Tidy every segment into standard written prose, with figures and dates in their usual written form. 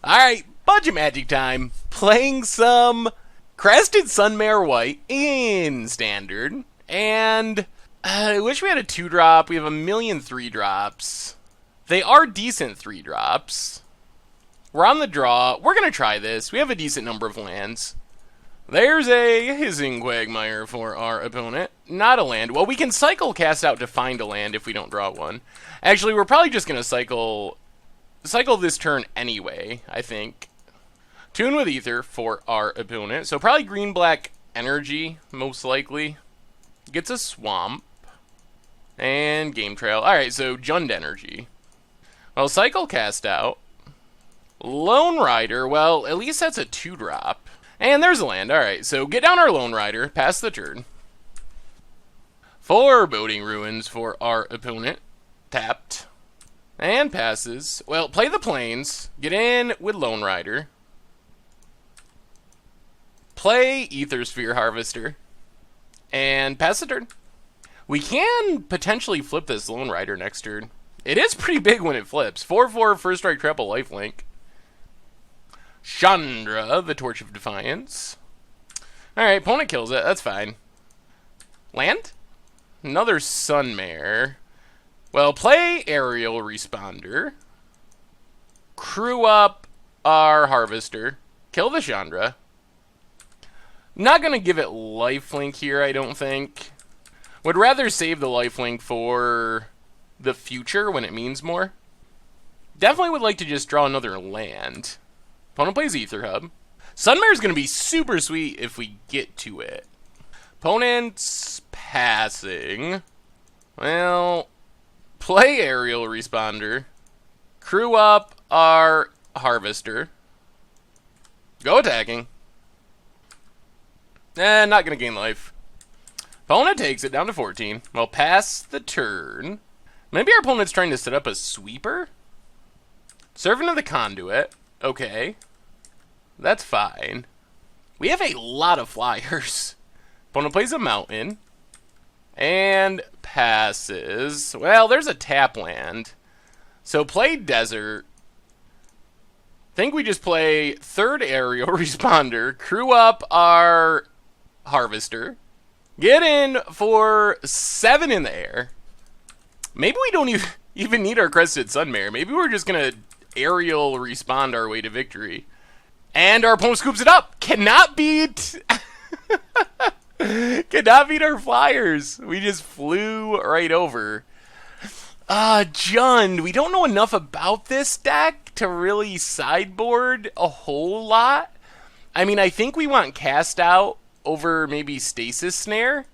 Alright, budget magic time. Playing some Crested Sunmare White in Standard. And I wish we had a 2-drop. We have a million 3-drops. They are decent 3-drops. We're on the draw. We're going to try this. We have a decent number of lands. There's a Hissing Quagmire for our opponent. Not a land. Well, we can cycle Cast Out to find a land if we don't draw one. Actually, we're probably just going to cycle this turn anyway, I think. Tune with Ether for our opponent. So probably green-black energy, most likely. Gets a swamp. And game trail. Alright, so Jund energy. Well, cycle Cast Out. Lone Rider, well, at least that's a 2-drop. And there's a land. Alright, so get down our Lone Rider, pass the turn. 4 Boating Ruins for our opponent. Tapped. And passes. Well, play the plains. Get in with Lone Rider. Play Ether Sphere Harvester. And pass the turn. We can potentially flip this Lone Rider next turn. It is pretty big when it flips. 4/4 first strike triple lifelink. Chandra, the Torch of Defiance. Alright, opponent kills it. That's fine. Land? Another Sunmare. Well, play Aerial Responder. Crew up our Harvester. Kill the Chandra. Not going to give it lifelink here, I don't think. Would rather save the lifelink for the future when it means more. Definitely would like to just draw another land. Opponent plays Ether Hub. Sunmare is going to be super sweet if we get to it. Opponent's passing. Well, play Aerial Responder. Crew up our Harvester. Go attacking. Not going to gain life. Opponent takes it down to 14. Well, pass the turn. Maybe our opponent's trying to set up a sweeper? Servant of the Conduit. Okay. That's fine. We have a lot of flyers. Opponent plays a mountain. And passes. Well, there's a tap land. So play desert. Think we just play third Aerial Responder. Crew up our Harvester. Get in for 7 in the air. Maybe we don't even need our Crested Sunmare. Maybe we're just going to Aerial Respond our way to victory. And our opponent scoops it up. Cannot beat... Cannot beat our flyers. We just flew right over. Jund. We don't know enough about this deck to really sideboard a whole lot. I mean, I think we want Cast Out over maybe Stasis Snare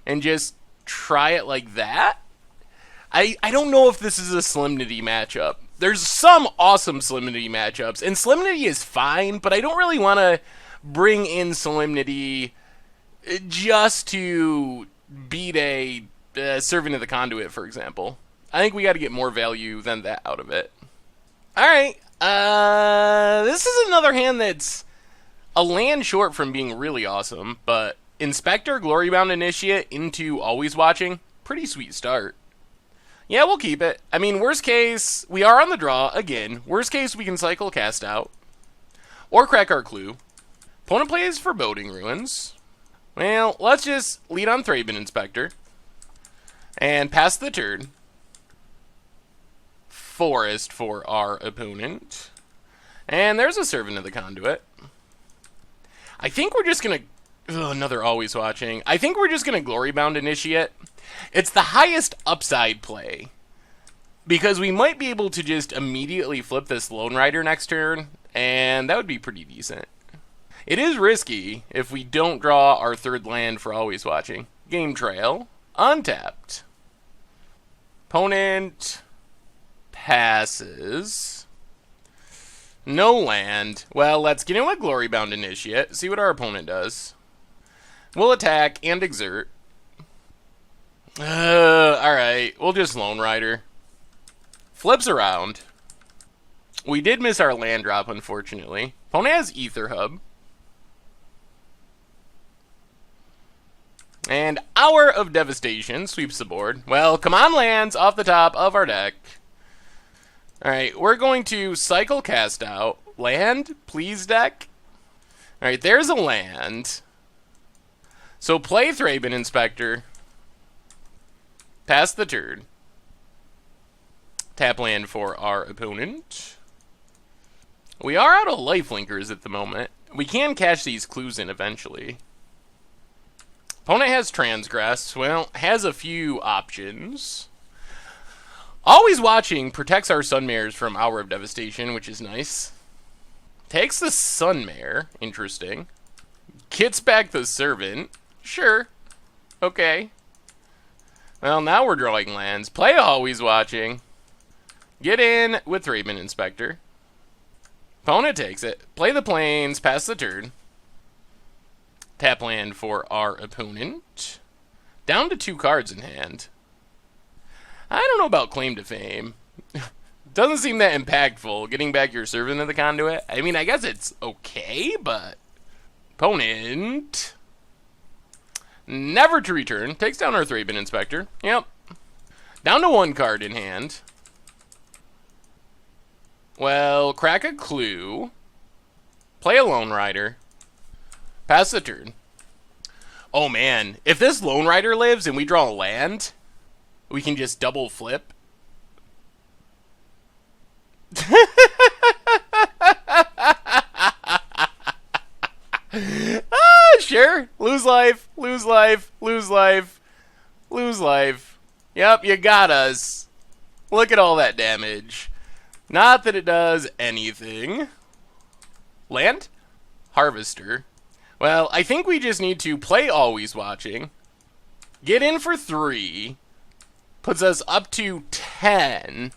and just try it like that. I don't know if this is a Solemnity matchup. There's some awesome Solemnity matchups, and Solemnity is fine, but I don't really want to bring in Solemnity just to beat a Servant of the Conduit, for example. I think we got to get more value than that out of it. Alright, this is another hand that's a land short from being really awesome, but Inspector, Glorybound Initiate into Always Watching, pretty sweet start. Yeah, we'll keep it. I mean, worst case, we are on the draw, again. Worst case, we can cycle Cast Out. Or crack our clue. Opponent plays for Boating Ruins. Well, let's just lead on Thraben Inspector. And pass the turn. Forest for our opponent. And there's a Servant of the Conduit. I think we're just going to... Another Always Watching. I think we're just going to Glorybound Initiate. It's the highest upside play. Because we might be able to just immediately flip this Lone Rider next turn. And that would be pretty decent. It is risky if we don't draw our third land for Always Watching. Game Trail. Untapped. Opponent passes. No land. Well, let's get in with Glorybound Initiate. See what our opponent does. We'll attack and exert. Alright. We'll just Lone Rider. Flips around. We did miss our land drop, unfortunately. Opponent has Ether Hub. And Hour of Devastation sweeps the board. Well, come on, lands off the top of our deck. Alright, we're going to cycle Cast Out. Land, please, deck. All right, there's a land. So play Thraben Inspector. Pass the turn. Tap land for our opponent. We are out of lifelinkers at the moment. We can cash these clues in eventually. Opponent has Transgress. Well, has a few options. Always Watching protects our Sunmares from Hour of Devastation, which is nice. Takes the Sunmare. Interesting. Gets back the Servant. Sure. Okay. Well, now we're drawing lands. Play Always Watching. Get in with Thraben Inspector. Opponent takes it. Play the Plains. Pass the turn. Tap land for our opponent. Down to 2 cards in hand. I don't know about Claim to Fame. Doesn't seem that impactful, getting back your Servant of the Conduit. I mean, I guess it's okay, but... Opponent... Never to return. Takes down our Thraben Inspector. Yep. Down to 1 card in hand. Well, crack a clue. Play a Lone Rider. Pass the turn. Oh man, if this Lone Rider lives and we draw a land, we can just double flip. Sure. Lose life, lose life, lose life, lose life. Yep, you got us. Look at all that damage. Not that it does anything. Land? Harvester. Well, I think we just need to play Always Watching. Get in for 3. Puts us up to 10.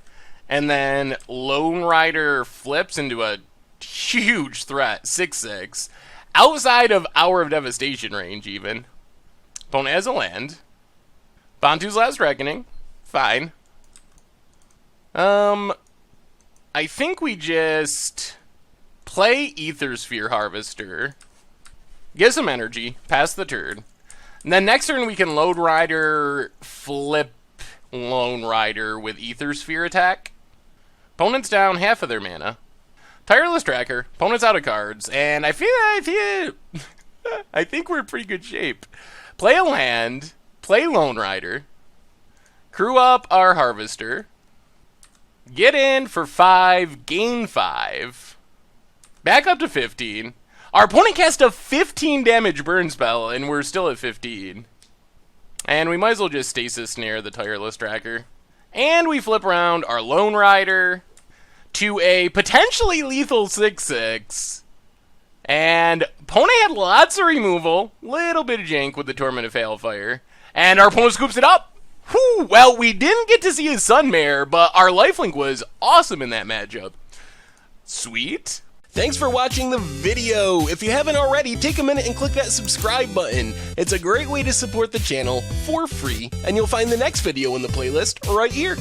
And then Lone Rider flips into a huge threat. 6/6. Outside of Hour of Devastation range, even. Opponent has a land. Bantu's Last Reckoning. Fine. I think we just play Aethersphere Harvester. Get some energy. Pass the turn. And then next turn we can Lone Rider flip Lone Rider with Aethersphere attack. Opponent's down half of their mana. Tireless Tracker. Opponent's out of cards. And I think we're in pretty good shape. Play a land. Play Lone Rider. Crew up our Harvester. Get in for 5. Gain 5. Back up to 15. Our opponent cast a 15 damage burn spell, and we're still at 15. And we might as well just Stasis Snare the Tireless Tracker. And we flip around our Lone Rider to a potentially lethal 6/6. And opponent had lots of removal, little bit of jank with the Torment of Hailfire. And our opponent scoops it up. Whew, well, we didn't get to see his Sunmare, but our lifelink was awesome in that matchup. Sweet. Thanks for watching the video. If you haven't already, take a minute and click that subscribe button. It's a great way to support the channel for free, and you'll find the next video in the playlist right here.